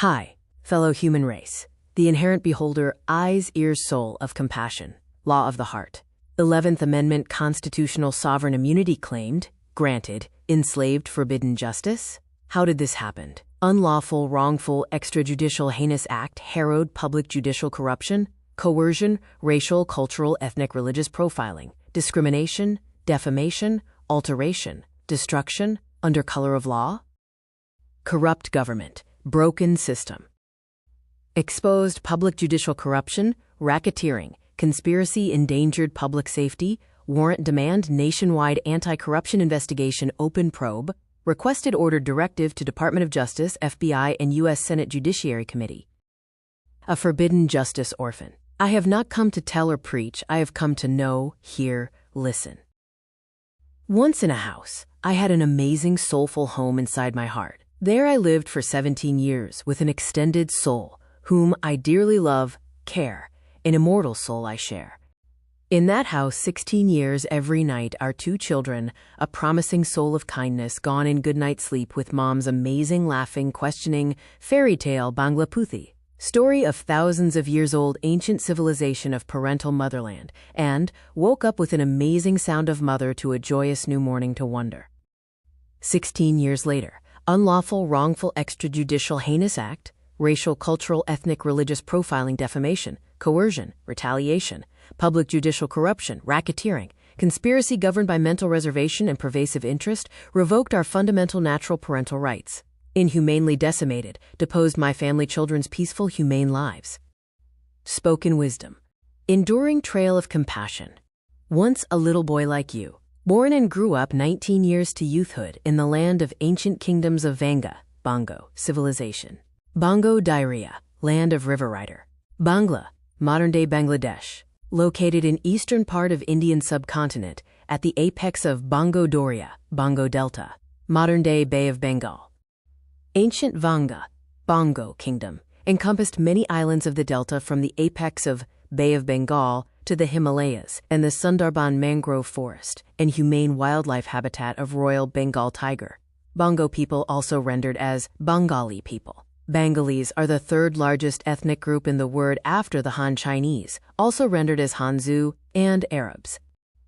Hi, fellow human race. The inherent beholder, eyes, ears, soul of compassion. Law of the heart. 11th Amendment constitutional sovereign immunity claimed, granted, enslaved, forbidden justice? How did this happen? Unlawful, wrongful, extrajudicial, heinous act, harrowed, public judicial corruption, coercion, racial, cultural, ethnic, religious profiling, discrimination, defamation, alteration, destruction, under color of law? Corrupt government, broken system. Exposed public judicial corruption, racketeering, conspiracy, endangered public safety, warrant demand, nationwide anti-corruption investigation, open probe, requested ordered directive to Department of Justice, FBI, and U.S. Senate Judiciary Committee. A forbidden justice orphan. I have not come to tell or preach, I have come to know, hear, listen. Once in a house, I had an amazing soulful home inside my heart. There I lived for 17 years with an extended soul, whom I dearly love, care, an immortal soul I share. In that house, 16 years every night, our 2 children, a promising soul of kindness, gone in good night's sleep with mom's amazing, laughing, questioning, fairy tale Bangla Puthi, story of thousands of years old ancient civilization of parental motherland, and woke up with an amazing sound of mother to a joyous new morning to wonder. 16 years later, unlawful, wrongful, extrajudicial, heinous act, racial, cultural, ethnic, religious profiling, defamation, coercion, retaliation, public judicial corruption, racketeering, conspiracy governed by mental reservation and pervasive interest, revoked our fundamental natural parental rights, inhumanely decimated, deposed my family children's peaceful, humane lives. Spoken wisdom. Enduring trail of compassion. Once a little boy like you, born and grew up 19 years to youthhood in the land of ancient kingdoms of Vanga, Bongo, civilization. Bongo Diarrhea, land of river rider. Bangla, modern-day Bangladesh, located in eastern part of Indian subcontinent at the apex of Bongo Doria, Bongo Delta, modern-day Bay of Bengal. Ancient Vanga, Bongo Kingdom, encompassed many islands of the delta from the apex of Bay of Bengal to the Himalayas and the Sundarban mangrove forest and humane wildlife habitat of Royal Bengal tiger. Bongo people also rendered as Bengali people. Bengalis are the 3rd largest ethnic group in the world after the Han Chinese, also rendered as Hanzu, and Arabs.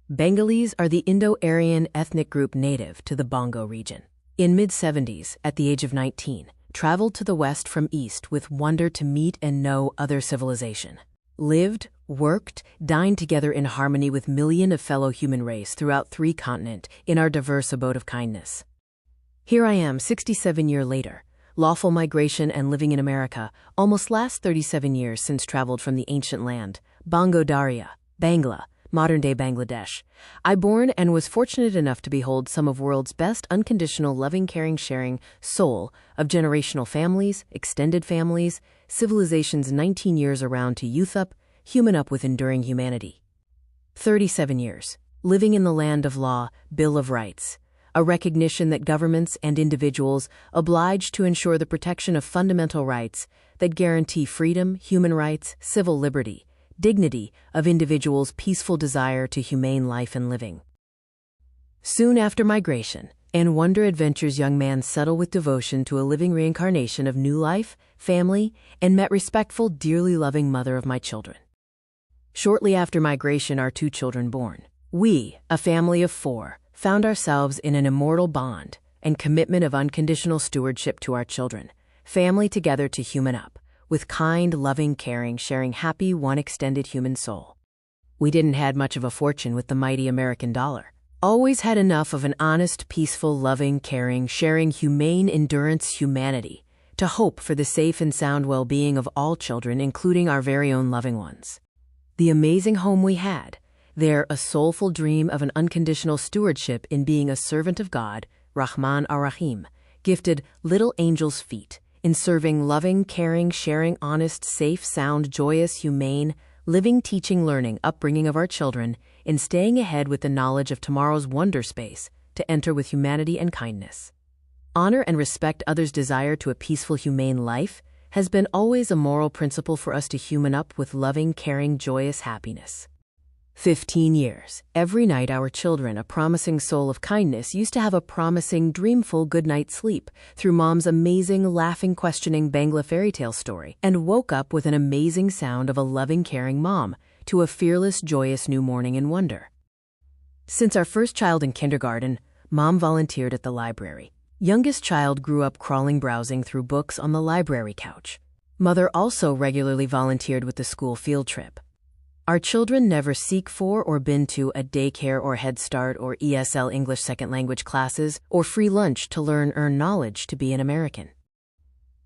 Bengalis are the Indo-Aryan ethnic group native to the Bongo region. In mid-70s, at the age of 19, traveled to the west from east with wonder to meet and know other civilization. Lived, worked, dined together in harmony with millions of fellow human race throughout 3 continents in our diverse abode of kindness. Here I am, 67 years later, lawful migration and living in America, almost last 37 years since traveled from the ancient land, Bongo Daria, Bangla, modern-day Bangladesh. I born and was fortunate enough to behold some of world's best unconditional loving, caring, sharing soul of generational families, extended families, civilizations 19 years around to youth up, human up with enduring humanity. 37 years, living in the land of law, Bill of Rights, a recognition that governments and individuals obliged to ensure the protection of fundamental rights that guarantee freedom, human rights, civil liberty, dignity of individuals' peaceful desire to humane life and living. Soon after migration and wonder adventures, young man settle with devotion to a living reincarnation of new life, family, and met respectful, dearly loving mother of my children. Shortly after migration, our 2 children born. We, a family of 4, found ourselves in an immortal bond and commitment of unconditional stewardship to our children, family together to human up, with kind, loving, caring, sharing, happy, one extended human soul. We didn't had much of a fortune with the mighty American dollar. Always had enough of an honest, peaceful, loving, caring, sharing, humane endurance humanity to hope for the safe and sound well-being of all children, including our very own loving ones. The amazing home we had, there a soulful dream of an unconditional stewardship in being a servant of God, Rahman ar-Rahim, gifted little angel's feet, in serving loving, caring, sharing, honest, safe, sound, joyous, humane, living, teaching, learning, upbringing of our children, in staying ahead with the knowledge of tomorrow's wonder space, to enter with humanity and kindness. Honor and respect others' desire to a peaceful, humane life has been always a moral principle for us to human up with loving, caring, joyous happiness. 15 years. Every night our children, a promising soul of kindness, used to have a promising, dreamful good night's sleep through Mom's amazing, laughing, questioning Bangla fairy tale story, and woke up with an amazing sound of a loving, caring mom to a fearless, joyous new morning in wonder. Since our first child in kindergarten, Mom volunteered at the library. Youngest child grew up crawling, browsing through books on the library couch. Mother also regularly volunteered with the school field trip. Our children never seek for or been to a daycare or Head Start or ESL English second language classes or free lunch to earn knowledge to be an American.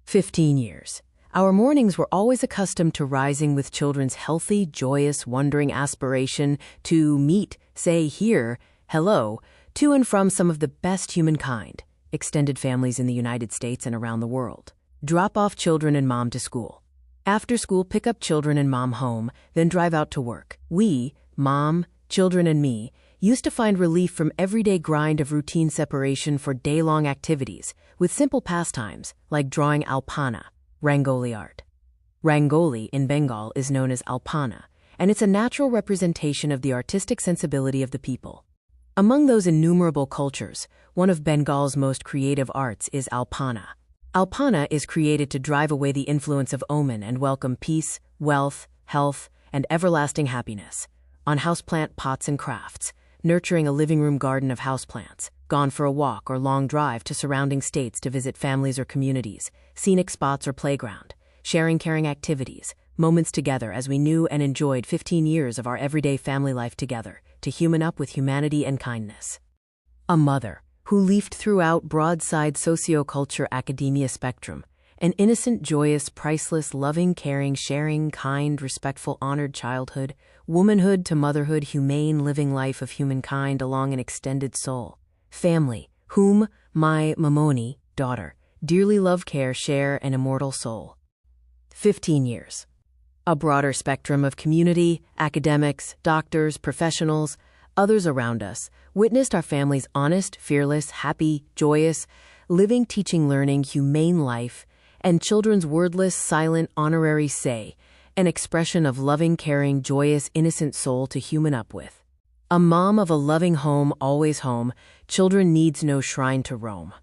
15 years. Our mornings were always accustomed to rising with children's healthy, joyous, wondering aspiration to meet, say, hear, hello, to and from some of the best humankind, extended families in the United States and around the world. Drop off children and Mom to school. After school, pick up children and Mom home, then drive out to work. We, Mom, children, and me, used to find relief from everyday grind of routine separation for day-long activities with simple pastimes like drawing alpana, Rangoli art. Rangoli in Bengal is known as alpana, and it's a natural representation of the artistic sensibility of the people. Among those innumerable cultures, one of Bengal's most creative arts is alpana. Alpana is created to drive away the influence of omen and welcome peace, wealth, health, and everlasting happiness. On houseplant pots and crafts, nurturing a living room garden of houseplants, gone for a walk or long drive to surrounding states to visit families or communities, scenic spots or playground, sharing caring activities, moments together as we knew and enjoyed 15 years of our everyday family life together, to human up with humanity and kindness. A mother who leafed throughout broadside socioculture academia spectrum, an innocent, joyous, priceless, loving, caring, sharing, kind, respectful, honored childhood, womanhood to motherhood, humane living life of humankind along an extended soul. Family, whom my Mamoni, daughter, dearly love, care, share, an immortal soul. 15 years. A broader spectrum of community, academics, doctors, professionals, others around us, witnessed our family's honest, fearless, happy, joyous, living, teaching, learning, humane life, and children's wordless, silent, honorary say, an expression of loving, caring, joyous, innocent soul to human up with. A mom of a loving home, always home, children needs no shrine to roam.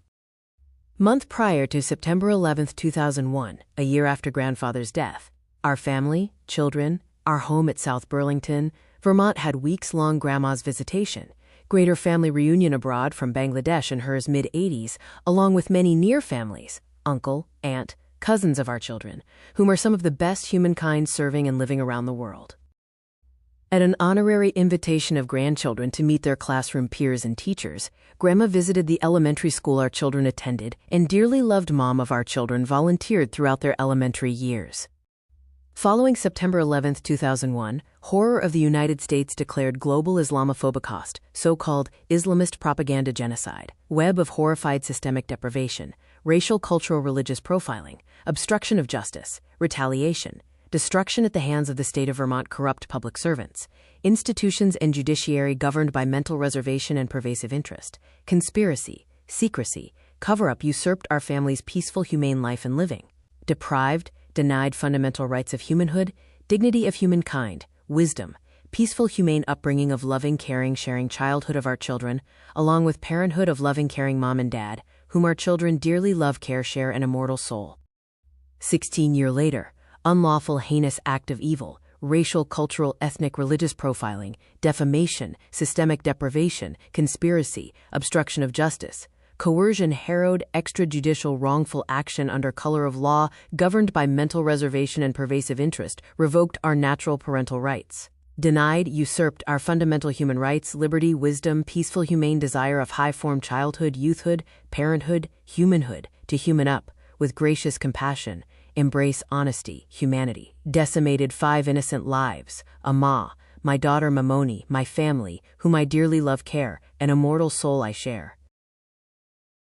Month prior to September 11, 2001, a year after grandfather's death, our family, children, our home at South Burlington, Vermont had weeks-long grandma's visitation, greater family reunion abroad from Bangladesh in her mid-80s, along with many near families, uncle, aunt, cousins of our children, whom are some of the best humankind serving and living around the world. At an honorary invitation of grandchildren to meet their classroom peers and teachers, Grandma visited the elementary school our children attended, and dearly loved mom of our children volunteered throughout their elementary years. Following September 11, 2001, horror of the United States declared global Islamophobic so-called Islamist propaganda genocide, web of horrified systemic deprivation, racial, cultural, religious profiling, obstruction of justice, retaliation, destruction at the hands of the state of Vermont corrupt public servants, institutions and judiciary governed by mental reservation and pervasive interest, conspiracy, secrecy, cover-up usurped our family's peaceful, humane life and living, deprived, denied fundamental rights of humanhood, dignity of humankind, wisdom, peaceful, humane upbringing of loving, caring, sharing childhood of our children, along with parenthood of loving, caring mom and dad, whom our children dearly love, care, share, an immortal soul. 16 years later, unlawful, heinous act of evil, racial, cultural, ethnic, religious profiling, defamation, systemic deprivation, conspiracy, obstruction of justice, coercion, harrowed, extrajudicial, wrongful action under color of law, governed by mental reservation and pervasive interest, revoked our natural parental rights. Denied, usurped our fundamental human rights, liberty, wisdom, peaceful, humane desire of high-form childhood, youthhood, parenthood, humanhood, to human up, with gracious compassion, embrace honesty, humanity. Decimated 5 innocent lives, Ma, my daughter Mamoni, my family, whom I dearly love, care, an immortal soul I share.